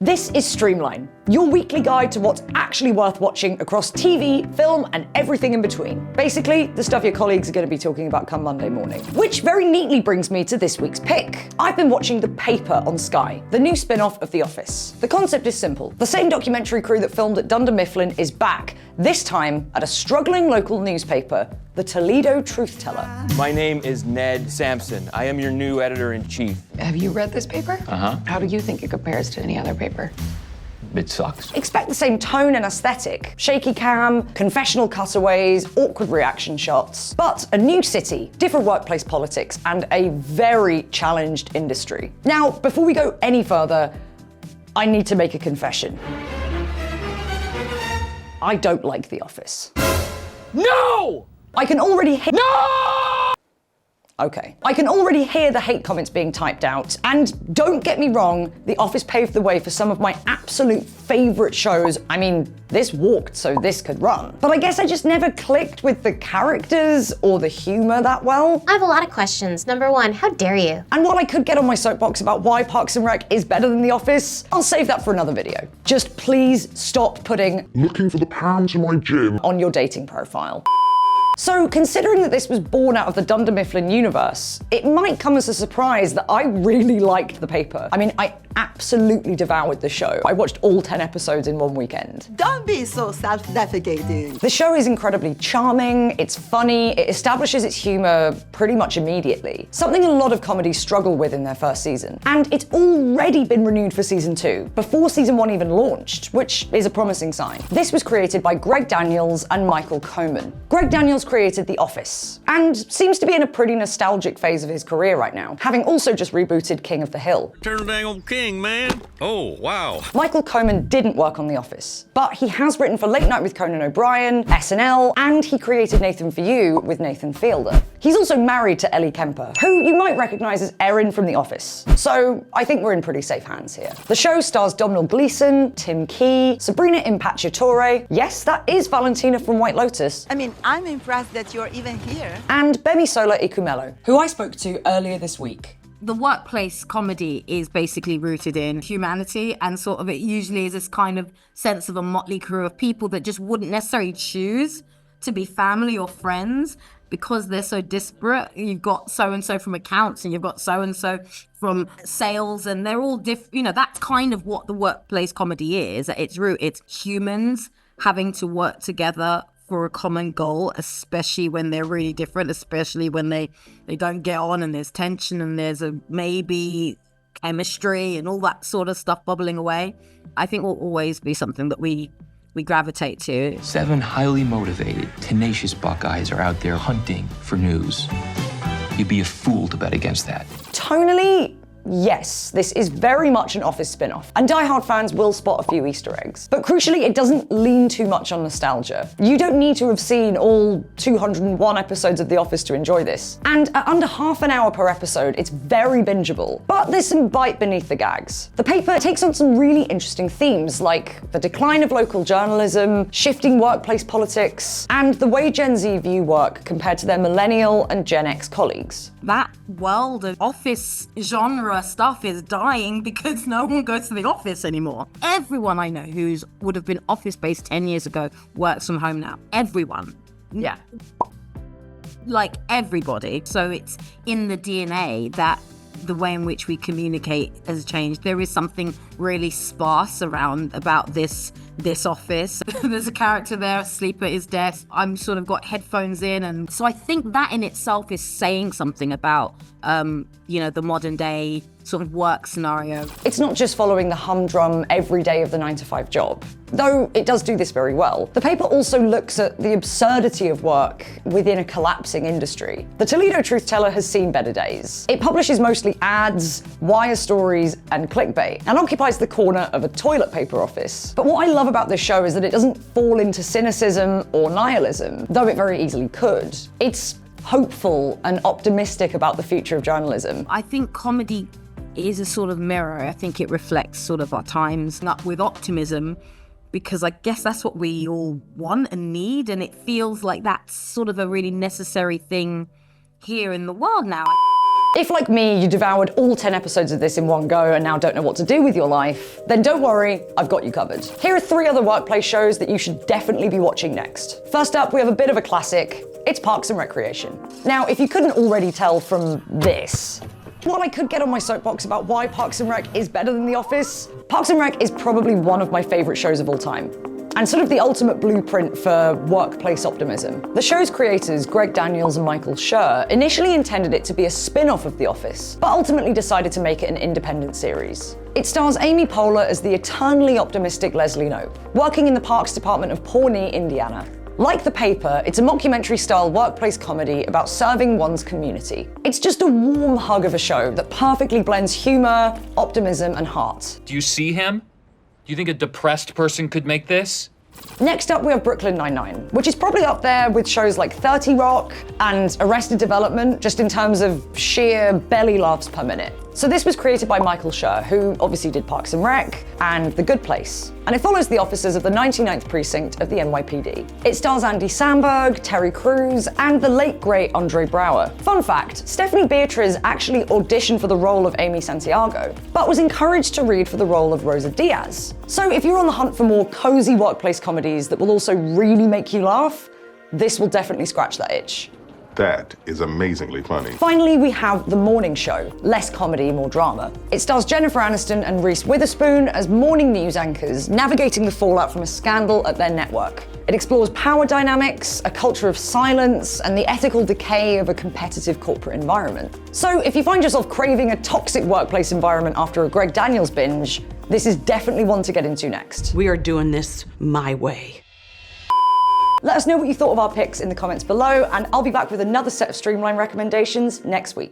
This is Streamline, your weekly guide to what's actually worth watching across TV, film, and everything in between. Basically, the stuff your colleagues are going to be talking about come Monday morning. Which very neatly brings me to this week's pick. I've been watching The Paper on Sky, the new spin-off of The Office. The concept is simple. The same documentary crew that filmed at Dunder Mifflin is back, this time at a struggling local newspaper, the Toledo Truth Teller. My name is Ned Sampson. I am your new editor-in-chief. Have you read this paper? Uh-huh. How do you think it compares to any other paper? It sucks. Expect the same tone and aesthetic. Shaky cam, confessional cutaways, awkward reaction shots. But a new city, different workplace politics, and a very challenged industry. Now, before we go any further, I need to make a confession. I don't like The Office. No! I can already hear— No! Okay. I can already hear the hate comments being typed out, and don't get me wrong, The Office paved the way for some of my absolute favorite shows. I mean, this walked so this could run. But I guess I just never clicked with the characters or the humor that well. I have a lot of questions. Number one, how dare you? And while I could get on my soapbox about why Parks and Rec is better than The Office, I'll save that for another video. Just please stop putting looking for the pounds in my gym on your dating profile. So, considering that this was born out of the Dunder Mifflin universe, it might come as a surprise that I really liked The Paper. I mean, I absolutely devoured the show. I watched all 10 episodes in one weekend. Don't be so self-deprecating. The show is incredibly charming, it's funny, it establishes its humor pretty much immediately. Something a lot of comedies struggle with in their first season. And it's already been renewed for season 2, before season 1 even launched, which is a promising sign. This was created by Greg Daniels and Michael Coman. Greg Daniels created The Office, and seems to be in a pretty nostalgic phase of his career right now, having also just rebooted King of the Hill. Turn the dang old king, man. Oh, wow. Michael Coman didn't work on The Office, but he has written for Late Night with Conan O'Brien, SNL, and he created Nathan For You with Nathan Fielder. He's also married to Ellie Kemper, who you might recognize as Erin from The Office. So I think we're in pretty safe hands here. The show stars Domhnall Gleeson, Tim Key, Sabrina Impacciatore, yes, that is Valentina from White Lotus, I mean, I'm impressed that you're even here. and Bemisola Ikumelo, who I spoke to earlier this week. The workplace comedy is basically rooted in humanity, and sort of it usually is this kind of sense of a motley crew of people that just wouldn't necessarily choose to be family or friends because they're so disparate. You've got so-and-so from accounts and you've got so-and-so from sales, and they're all that's kind of what the workplace comedy is at its root. It's humans having to work together for a common goal, especially when they're really different, especially when they don't get on and there's tension and there's a maybe chemistry and all that sort of stuff bubbling away. I think will always be something that we gravitate to. 7 highly motivated, tenacious Buckeyes are out there hunting for news. You'd be a fool to bet against that. Tonally, yes, this is very much an Office spin-off, and die-hard fans will spot a few Easter eggs. But crucially, it doesn't lean too much on nostalgia. You don't need to have seen all 201 episodes of The Office to enjoy this. And at under half an hour per episode, it's very bingeable. But there's some bite beneath the gags. The paper takes on some really interesting themes, like the decline of local journalism, shifting workplace politics, and the way Gen Z view work compared to their millennial and Gen X colleagues. That world of Office genre stuff is dying because no one goes to the office anymore. Everyone I know would have been office-based 10 years ago works from home now. Everyone. Yeah. Like everybody. So it's in the DNA that the way in which we communicate has changed. There is something really sparse about this office. There's a character there asleep at his desk. I'm sort of got headphones in, and so I think that in itself is saying something about the modern day sort of work scenario. It's not just following the humdrum every day of the 9-to-5 job, though it does do this very well. The paper also looks at the absurdity of work within a collapsing industry. The Toledo Truth Teller has seen better days. It publishes mostly ads, wire stories, and clickbait, and occupies the corner of a toilet paper office. But what I love about this show is that it doesn't fall into cynicism or nihilism, though it very easily could. It's hopeful and optimistic about the future of journalism. I think comedy is a sort of mirror. I think it reflects sort of our times with optimism, because I guess that's what we all want and need, and it feels like that's sort of a really necessary thing here in the world now. If, like me, you devoured all 10 episodes of this in one go and now don't know what to do with your life, then don't worry, I've got you covered. Here are 3 other workplace shows that you should definitely be watching next. First up, we have a bit of a classic. It's Parks and Recreation. Now, if you couldn't already tell from this, while I could get on my soapbox about why Parks and Rec is better than The Office, Parks and Rec is probably one of my favorite shows of all time, and sort of the ultimate blueprint for workplace optimism. The show's creators, Greg Daniels and Michael Schur, initially intended it to be a spin-off of The Office, but ultimately decided to make it an independent series. It stars Amy Poehler as the eternally optimistic Leslie Knope, working in the parks department of Pawnee, Indiana. Like The Paper, it's a mockumentary-style workplace comedy about serving one's community. It's just a warm hug of a show that perfectly blends humor, optimism, and heart. Do you see him? Do you think a depressed person could make this? Next up, we have Brooklyn Nine-Nine, which is probably up there with shows like 30 Rock and Arrested Development, just in terms of sheer belly laughs per minute. So this was created by Michael Schur, who obviously did Parks and Rec and The Good Place. And it follows the officers of the 99th Precinct of the NYPD. It stars Andy Samberg, Terry Crews, and the late great Andre Braugher. Fun fact, Stephanie Beatriz actually auditioned for the role of Amy Santiago, but was encouraged to read for the role of Rosa Diaz. So if you're on the hunt for more cozy workplace comedies that will also really make you laugh, this will definitely scratch that itch. That is amazingly funny. Finally, we have The Morning Show. Less comedy, more drama. It stars Jennifer Aniston and Reese Witherspoon as morning news anchors navigating the fallout from a scandal at their network. It explores power dynamics, a culture of silence, and the ethical decay of a competitive corporate environment. So if you find yourself craving a toxic workplace environment after a Greg Daniels binge, this is definitely one to get into next. We are doing this my way. Let us know what you thought of our picks in the comments below, and I'll be back with another set of Streamline recommendations next week.